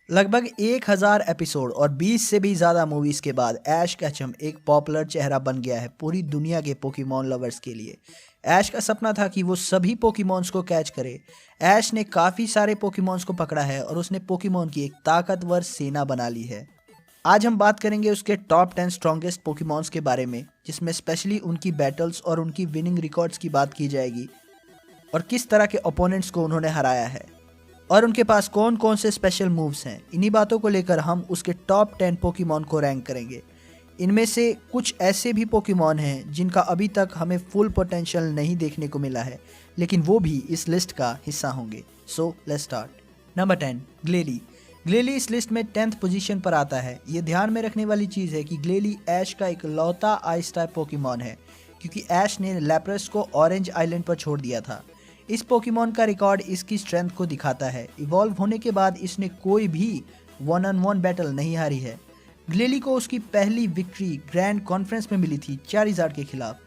लगभग 1000 एपिसोड और 20 से भी ज़्यादा मूवीज़ के बाद ऐश केचम एक पॉपुलर चेहरा बन गया है पूरी दुनिया के पोकेमॉन लवर्स के लिए। ऐश का सपना था कि वो सभी पोकेमॉन्स को कैच करे। ऐश ने काफ़ी सारे पोकेमॉन्स को पकड़ा है और उसने पोकेमॉन की एक ताकतवर सेना बना ली है। आज हम बात करेंगे उसके टॉप 10 स्ट्रॉन्गेस्ट पोकेमॉन्स के बारे में, जिसमें स्पेशली उनकी बैटल्स और उनकी विनिंग रिकॉर्ड्स की बात की जाएगी और किस तरह के ओपोनेंट्स को उन्होंने हराया है और उनके पास कौन कौन से स्पेशल मूव्स हैं। इन्हीं बातों को लेकर हम उसके टॉप 10 पोकेमॉन को रैंक करेंगे। इनमें से कुछ ऐसे भी पोकेमॉन हैं जिनका अभी तक हमें फुल पोटेंशियल नहीं देखने को मिला है, लेकिन वो भी इस लिस्ट का हिस्सा होंगे। So let's start. नंबर 10, ग्लेली। ग्लेली इस लिस्ट में 10th पोजीशन पर आता है। ये ध्यान में रखने वाली चीज़ है कि ग्लेली ऐश का एक लौता आइस टाइप पोकेमॉन है, क्योंकि ऐश ने लैप्रस को ऑरेंज आइलैंड पर छोड़ दिया था। इस पोकेमॉन का रिकॉर्ड इसकी स्ट्रेंथ को दिखाता है। इवॉल्व होने के बाद इसने कोई भी 1-on-1 बैटल नहीं हारी है। ग्लेली को उसकी पहली विक्ट्री ग्रैंड कॉन्फ्रेंस में मिली थी चारिज़ार्ड के खिलाफ।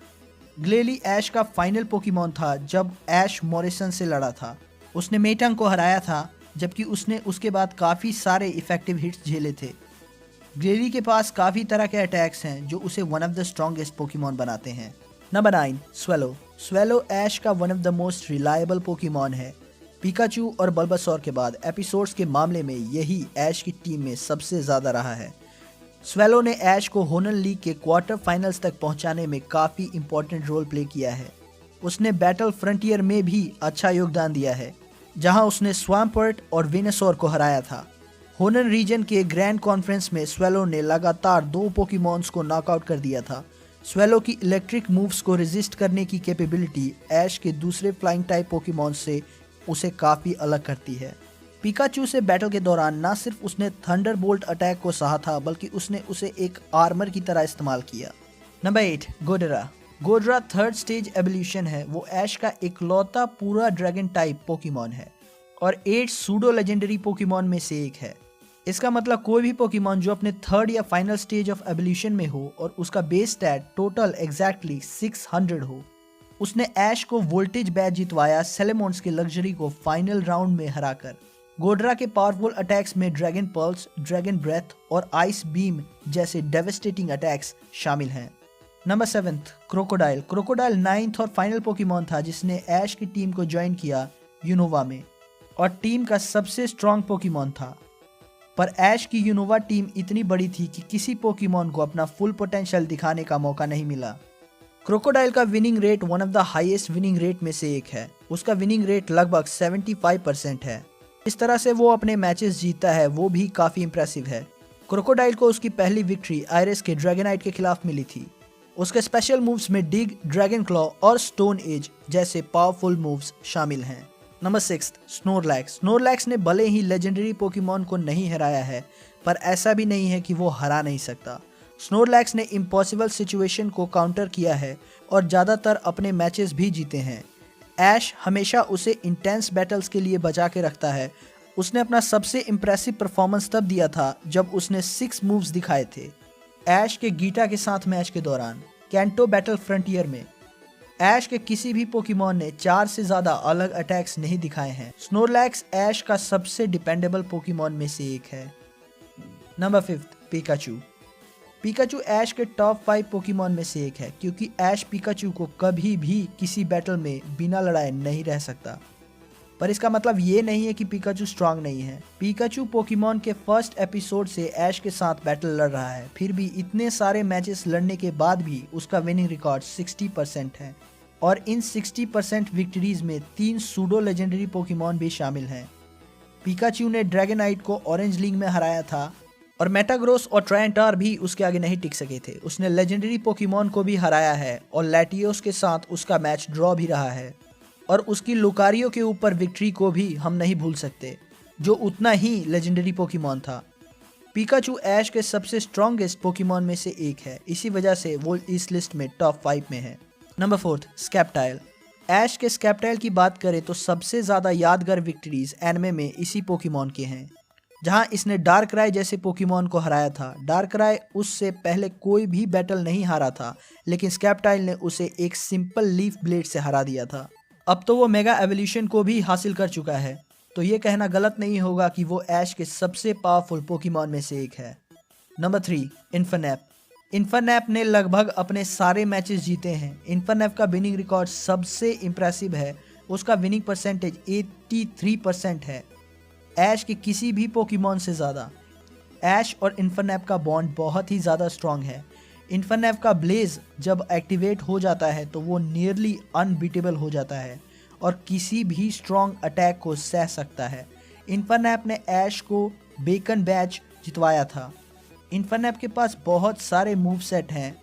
ग्लेली ऐश का फाइनल पोकेमॉन था जब ऐश मॉरिसन से लड़ा था। उसने मेटंग को हराया था, जबकि उसने उसके बाद काफ़ी सारे इफेक्टिव हिट्स झेले थे। ग्लेली के पास काफ़ी तरह के अटैक्स हैं जो उसे one of the strongest Pokemon बनाते हैं। Number 9, swallow. स्वेलो ऐश का one of the most reliable Pokemon है। पिकाचू और बल्बासौर के बाद एपिसोड्स के मामले में यही ऐश की टीम में सबसे ज़्यादा रहा है। स्वेलो ने ऐश को होनन लीग के क्वार्टर फाइनल्स तक पहुंचाने में काफ़ी इंपॉर्टेंट रोल प्ले किया है। उसने बैटल फ्रंटियर में भी अच्छा योगदान दिया है, जहां उसने स्वाम्पर्ट और वेनेसोर को हराया था। होनन रीजन के ग्रैंड कॉन्फ्रेंस में स्वेलो ने लगातार 2 पोकेमॉन्स को नॉकआउट कर दिया था। स्वेलो की इलेक्ट्रिक मूव्स को रेजिस्ट करने की कैपेबिलिटी ऐश के दूसरे फ्लाइंग टाइप पोकेमॉन से उसे काफ़ी अलग करती है। पिकाचू से बैटल के दौरान न सिर्फ उसने थंडरबोल्ट अटैक को सहा था, बल्कि उसने उसे एक आर्मर की तरह इस्तेमाल किया। नंबर 8, गोडरा। गोडरा 3rd स्टेज एवोल्यूशन है। वो ऐश का इकलौता पूरा ड्रैगन टाइप पोकेमॉन है और 8 सूडो लेजेंडरी पोकेमॉन में से एक है। इसका मतलब कोई भी पोकेमॉन जो अपने 3rd या फाइनल स्टेज ऑफ एवोल्यूशन में हो और उसका बेस स्टैट टोटल एग्जैक्टली 600 हो। उसने ऐश को वोल्टेज बैच जितवाया सेलेमोन्स के लग्जरी को फाइनल राउंड में हराकर। गोडरा के पावरफुल अटैक्स में ड्रैगन पल्स, ड्रैगन ब्रेथ और आइस बीम जैसे डेवेस्टेटिंग अटैक्स शामिल हैं। Number 7, crocodile. क्रोकोडाइल 9th और फाइनल पोकेमॉन था जिसने ऐश की टीम को ज्वाइन किया यूनोवा में और टीम का सबसे स्ट्रॉन्ग पोकेमॉन था। पर ऐश की यूनोवा टीम इतनी बड़ी थी कि किसी पोकेमॉन को अपना फुल पोटेंशियल दिखाने का मौका नहीं मिला। क्रोकोडाइल का winning rate one of the highest winning rate में से एक है। उसका विनिंग रेट लगभग 75% है। इस तरह से वो अपने मैचेस जीतता है, वो भी काफ़ी इंप्रेसिव है। क्रोकोडाइल को उसकी पहली विक्ट्री आयरिस के ड्रैगनाइट के खिलाफ मिली थी। उसके स्पेशल मूव्स में डिग, ड्रैगन क्लॉ और स्टोन एज जैसे पावरफुल मूव्स शामिल हैं। Number 6, Snorlax. स्नोरलैक्स ने भले ही लेजेंडरी पोकेमॉन को नहीं हराया है, पर ऐसा भी नहीं है कि वो हरा नहीं सकता। स्नोरलैक्स ने इम्पॉसिबल सिचुएशन को काउंटर किया है और ज़्यादातर अपने मैचेस भी जीते हैं। ऐश हमेशा उसे इंटेंस बैटल्स के लिए बचा के रखता है। उसने अपना सबसे इम्प्रेसिव परफॉर्मेंस तब दिया था जब उसने 6 मूव्स दिखाए थे ऐश के गीटा के साथ मैच के दौरान कैंटो बैटल फ्रंटियर में। ऐश के किसी भी पोकेमॉन ने 4 से ज़्यादा अलग अटैक्स नहीं दिखाए हैं। स्नोरलैक्स ऐश का सबसे डिपेंडेबल पोकेमॉन में से एक है। Number 5, Pikachu. पिकाचू ऐश के टॉप 5 पोकेमॉन में से एक है, क्योंकि ऐश पिकाचू को कभी भी किसी बैटल में बिना लड़ाए नहीं रह सकता। पर इसका मतलब ये नहीं है कि पिकाचू स्ट्रांग नहीं है। पिकाचू पोकेमॉन के फर्स्ट एपिसोड से ऐश के साथ बैटल लड़ रहा है, फिर भी इतने सारे मैचेस लड़ने के बाद भी उसका विनिंग रिकॉर्ड 60% है और इन 60% विक्ट्रीज में 3 सूडो लेजेंडरी पोकेमॉन भी शामिल हैं। पिकाचू ने ड्रैगनाइट को ऑरेंज लीग में हराया था और मेटाग्रोस और ट्रायंटार भी उसके आगे नहीं टिक सके थे। उसने लेजेंडरी पोकेमॉन को भी हराया है और लैटियोस के साथ उसका मैच ड्रॉ भी रहा है और उसकी लुकारियो के ऊपर विक्ट्री को भी हम नहीं भूल सकते, जो उतना ही लेजेंडरी पोकेमॉन था। पिकाचू ऐश के सबसे स्ट्रॉन्गेस्ट पोकेमॉन में से एक है, इसी वजह से वो इस लिस्ट में टॉप 5 में है। नंबर 4, स्कैप्टाइल। ऐश के स्कैप्टाइल की बात करें तो सबसे ज़्यादा यादगार विक्ट्रीज एनिमे में इसी पोकेमॉन के हैं, जहां इसने डार्कराय जैसे पोकेमॉन को हराया था। डार्कराय उससे पहले कोई भी बैटल नहीं हारा था, लेकिन स्कैप्टाइल ने उसे एक सिंपल लीफ ब्लेड से हरा दिया था। अब तो वो मेगा एवोल्यूशन को भी हासिल कर चुका है। तो ये कहना गलत नहीं होगा कि वो ऐश के सबसे पावरफुल पोकेमॉन में से एक है। नंबर 3, इन्फर्नैप। इन्फर्नैप ने लगभग अपने सारे मैचेस जीते हैं। इन्फर्नैप का विनिंग रिकॉर्ड सबसे इम्प्रेसिव है। उसका विनिंग परसेंटेज 83% है, ऐश के किसी भी पोकेमॉन से ज़्यादा। ऐश और इन्फर्नैप का बॉन्ड बहुत ही ज़्यादा स्ट्रॉन्ग है। इन्फर्नैप का ब्लेज जब एक्टिवेट हो जाता है तो वो नियरली अनबीटेबल हो जाता है और किसी भी स्ट्रॉन्ग अटैक को सह सकता है। इन्फर्नैप ने ऐश को बेकन बैच जितवाया था। इन्फर्नैप के पास बहुत सारे मूव सेट हैं।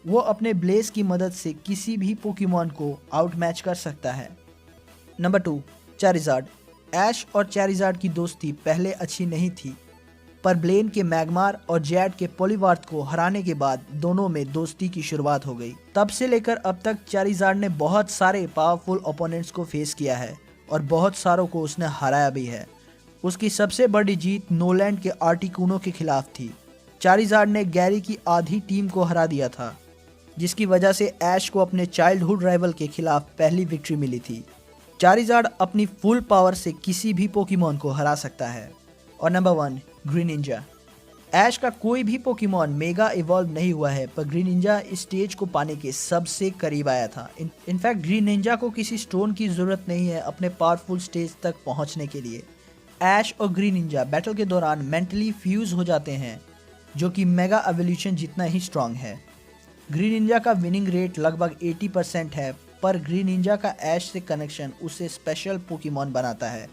वो अपने ब्लेज की मदद से किसी भी पोकेमॉन को आउट मैच कर सकता है। नंबर 2, चैरिज़ार्ड। ऐश और चैरिज़ार्ड की दोस्ती पहले अच्छी नहीं थी, पर ब्लेन के मैग्मार और जैड के पॉलीवार्थ को हराने के बाद दोनों में दोस्ती की शुरुआत हो गई। तब से लेकर अब तक चैरिज़ार्ड ने बहुत सारे पावरफुल ओपोनेंट्स को फेस किया है और बहुत सारों को उसने हराया भी है। उसकी सबसे बड़ी जीत नोलैंड के आर्टिकुनो के खिलाफ थी। चैरिज़ार्ड ने गैरी की आधी टीम को हरा दिया था, जिसकी वजह से ऐश को अपने चाइल्डहुड राइवल के खिलाफ पहली विक्ट्री मिली थी। चैरिज़ार्ड अपनी फुल पावर से किसी भी पोकेमॉन को हरा सकता है। और नंबर 1, ग्रीनिंजा। ऐश का कोई भी पोकेमॉन मेगा इवॉल्व नहीं हुआ है, पर ग्रीनिंजा इस स्टेज को पाने के सबसे करीब आया था। इनफैक्ट ग्रीनिंजा को किसी स्टोन की ज़रूरत नहीं है अपने पावरफुल स्टेज तक पहुंचने के लिए। ऐश और ग्रीनिंजा बैटल के दौरान मेंटली फ्यूज हो जाते हैं, जो कि मेगा एवोल्यूशन जितना ही स्ट्रांग है। ग्रीनिंजा का विनिंग रेट लगभग 80% है, पर ग्रीनिंजा का ऐश से कनेक्शन उसे स्पेशल पोकेमॉन बनाता है,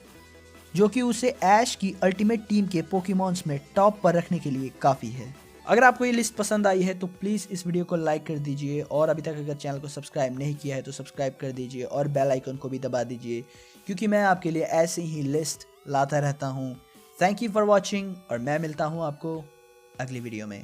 जो कि उसे ऐश की अल्टीमेट टीम के पोकेमॉन्स में टॉप पर रखने के लिए काफ़ी है। अगर आपको ये लिस्ट पसंद आई है तो प्लीज़ इस वीडियो को लाइक कर दीजिए, और अभी तक अगर चैनल को सब्सक्राइब नहीं किया है तो सब्सक्राइब कर दीजिए और बेल आइकन को भी दबा दीजिए, क्योंकि मैं आपके लिए ऐसे ही लिस्ट लाता रहता हूँ। थैंक यू फॉर वॉचिंग, और मैं मिलता हूँ आपको अगली वीडियो में।